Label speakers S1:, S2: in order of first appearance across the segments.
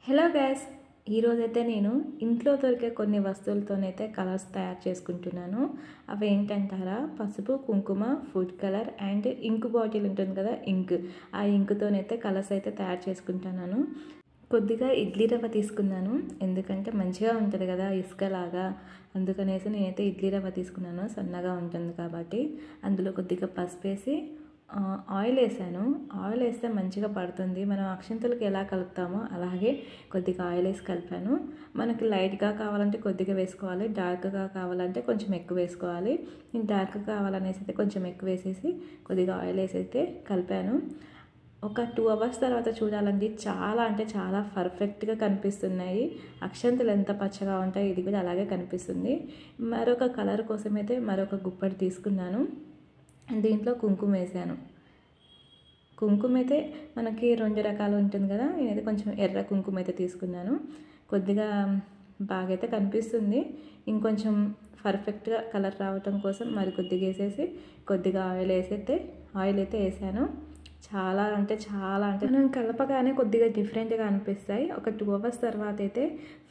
S1: Hello guys, ఈరోజైతే నేను ఇంట్లో దొరికే కొన్ని వస్తువులతోనైతే కలర్స్ తయారు చేసుకుంటున్నాను. అవి ఏంటంటారా? పసుపు, కుంకుమ, food colour and ink bottle ఉంటుంది కదా, ఇంక్. ఆ ఇంక్తోనైతే కలర్స్ అయితే తయారు చేసుకుంటున్నాను. కొద్దిగా ఇడ్లీ రవ్వ తీసుకున్నాను, ఎందుకంటే మంచిగా ఉంటుంది కదా ఇసుకలాగా. అందుకనేసి నేనైతే ఇడ్లీ రవ్వ తీసుకున్నాను, సన్నగా ఉంటుంది కాబట్టి. అందులో కొద్దిగా పసుపు వేసి ఆయిల్ వేసాను. ఆయిల్ వేస్తే మంచిగా పడుతుంది. మనం అక్షింతలకు ఎలా కలుపుతామో అలాగే కొద్దిగా ఆయిల్ వేసి కలిపాను. మనకి లైట్గా కావాలంటే కొద్దిగా వేసుకోవాలి, డార్క్గా కావాలంటే కొంచెం ఎక్కువ వేసుకోవాలి. నేను డార్క్ కావాలనేసి అయితే కొంచెం ఎక్కువ వేసేసి కొద్దిగా ఆయిల్ వేసి అయితే కలిపాను. ఒక 2 అవర్స్ తర్వాత చూడాలండి, చాలా అంటే చాలా పర్ఫెక్ట్గా కనిపిస్తున్నాయి. అక్షంతలు ఎంత పచ్చగా ఉంటాయి, ఇది కూడా అలాగే కనిపిస్తుంది. మరొక కలర్ కోసం అయితే మరొక గుప్పటి తీసుకున్నాను. దీంట్లో కుంకుమ వేసాను. కుంకుమ అయితే మనకి 2 రకాలు ఉంటుంది కదా, నేనైతే కొంచెం ఎర్ర కుంకుమ అయితే తీసుకున్నాను. కొద్దిగా బాగా అయితే కనిపిస్తుంది. ఇంకొంచెం పర్ఫెక్ట్గా కలర్ రావటం కోసం మరి కొద్దిగా వేసేసి కొద్దిగా ఆయిల్ అయితే వేసాను. చాలా అంటే మనం కలపగానే కొద్దిగా డిఫరెంట్గా అనిపిస్తాయి. ఒక 2 అవర్స్ తర్వాత అయితే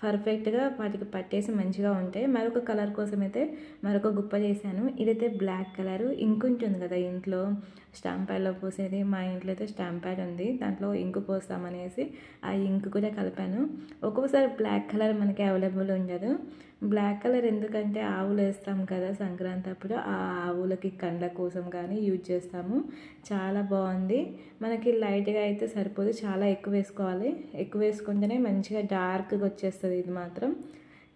S1: పర్ఫెక్ట్గా వాటికి పట్టేసి మంచిగా ఉంటాయి. మరొక కలర్ కోసం అయితే మరొక గుప్ప చేశాను. ఇదైతే బ్లాక్ కలరు. ఇంక్ ఉంటుంది కదా ఇంట్లో స్టాంప్ ప్యాడ్లో పోసేది. మా ఇంట్లో అయితే స్టాంప్ ప్యాడ్ ఉంది, దాంట్లో ఇంకు పోస్తామనేసి ఆ ఇంక్ కూడా కలిపాను. ఒక్కొక్కసారి బ్లాక్ కలర్ మనకి అవైలబుల్ ఉండదు. బ్లాక్ కలర్ ఎందుకంటే ఆవులు వేస్తాం కదా సంక్రాంతి అప్పుడు, ఆ ఆవులకి కండ్ల కోసం కానీ యూజ్ చేస్తాము. చాలా బాగుంది. మనకి లైట్గా అయితే సరిపోదు, చాలా ఎక్కువ వేసుకోవాలి. ఎక్కువ వేసుకుంటేనే మంచిగా డార్క్గా వచ్చేస్తుంది ఇది మాత్రం.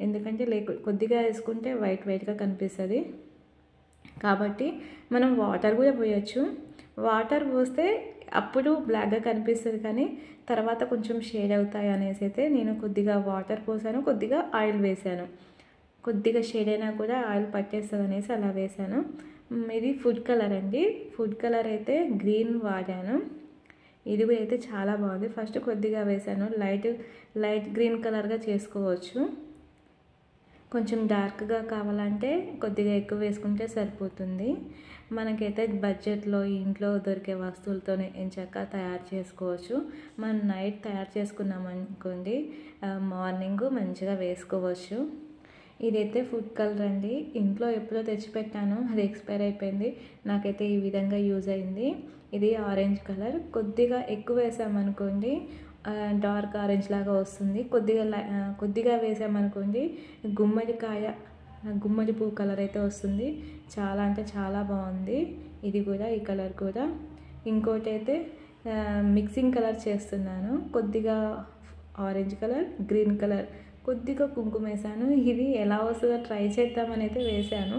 S1: ఎందుకంటే కొద్దిగా వేసుకుంటే వైట్గా కనిపిస్తుంది కాబట్టి మనం వాటర్ కూడా పోయొచ్చు. వాటర్ పోస్తే అప్పుడు బ్లాక్గా కనిపిస్తుంది, కానీ తర్వాత కొంచెం షేడ్ అవుతాయి అనేసి అయితే నేను కొద్దిగా వాటర్ పోసాను, కొద్దిగా ఆయిల్ వేసాను. కొద్దిగా షేడ్ అయినా కూడా ఆయిల్ పట్టేస్తుంది అనేసి అలా వేసాను. ఇది ఫుడ్ కలర్ అండి. ఫుడ్ కలర్ అయితే గ్రీన్ వాడాను. ఇది కూడా అయితే చాలా బాగుంది. ఫస్ట్ కొద్దిగా వేసాను, లైట్ గ్రీన్ కలర్గా చేసుకోవచ్చు. కొంచెం డార్క్గా కావాలంటే కొద్దిగా ఎక్కువ వేసుకుంటే సరిపోతుంది. మనకైతే బడ్జెట్లో ఇంట్లో దొరికే వస్తువులతోనే ఎంచక్కా తయారు చేసుకోవచ్చు. మనం నైట్ తయారు చేసుకున్నాం అనుకోండి, మార్నింగ్ మంచిగా వేసుకోవచ్చు. ఇదైతే ఫుడ్ కలర్ అండి. ఇంట్లో ఎప్పుడో తెచ్చిపెట్టాను, అది ఎక్స్పైర్ అయిపోయింది. నాకైతే ఈ విధంగా యూజ్ అయింది. ఇది ఆరెంజ్ కలర్. కొద్దిగా ఎక్కువ వేసామనుకోండి డార్క్ ఆరెంజ్ లాగా వస్తుంది. కొద్దిగా వేసామనుకోండి గుమ్మడి పువ్వు కలర్ అయితే వస్తుంది. చాలా అంటే చాలా బాగుంది ఇది కూడా, ఈ కలర్ కూడా. ఇంకోటి అయితే మిక్సింగ్ కలర్ చేస్తున్నాను. కొద్దిగా ఆరెంజ్ కలర్, గ్రీన్ కలర్, కొద్దిగా కుంకుమ వేసాను. ఇది ఎలా వస్తుందో ట్రై చేద్దామని అయితే వేసాను.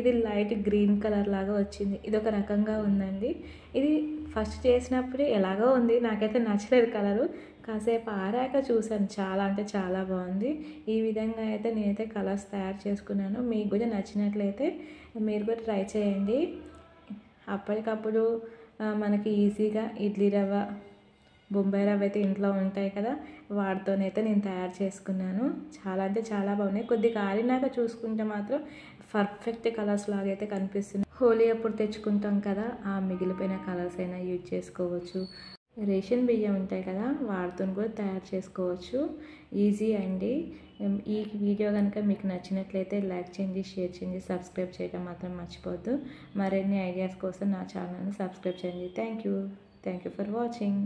S1: ఇది లైట్ గ్రీన్ కలర్ లాగా వచ్చింది. ఇది ఒక రకంగా ఉందండి. ఇది ఫస్ట్ చేసినప్పుడే ఎలాగో ఉంది, నాకైతే నచ్చలేదు కలరు. కాసేపు ఆరాక చూసాను, చాలా అంటే చాలా బాగుంది. ఈ విధంగా అయితే నేనైతే కలర్స్ తయారు చేసుకున్నాను. మీకు కూడా నచ్చినట్లయితే మీరు కూడా ట్రై చేయండి. అప్పటికప్పుడు మనకి ఈజీగా ఇడ్లీ రవ్వ, బొంబాయి రవ్వ అయితే ఇంట్లో ఉంటాయి కదా, వాటితోనైతే నేను తయారు చేసుకున్నాను. చాలా అంటే చాలా బాగున్నాయి. కొద్దిగా ఆరినాక చూసుకుంటే మాత్రం పర్ఫెక్ట్ కలర్స్ లాగా అయితే కనిపిస్తుంది. హోలీ అప్పుడు తెచ్చుకుంటాం కదా, ఆ మిగిలిపోయిన కలర్స్ అయినా యూజ్ చేసుకోవచ్చు. రేషన్ బియ్యం ఉంటాయి కదా, వాటితో కూడా తయారు చేసుకోవచ్చు. ఈజీ అండి. ఈ వీడియో కనుక మీకు నచ్చినట్లయితే లైక్ చేయండి, షేర్ చేయండి, సబ్స్క్రైబ్ చేయడం మాత్రం మర్చిపోవద్దు. మరిన్ని ఐడియాస్ కోసం నా ఛానల్ని సబ్స్క్రైబ్ చేయండి. Thank you for watching.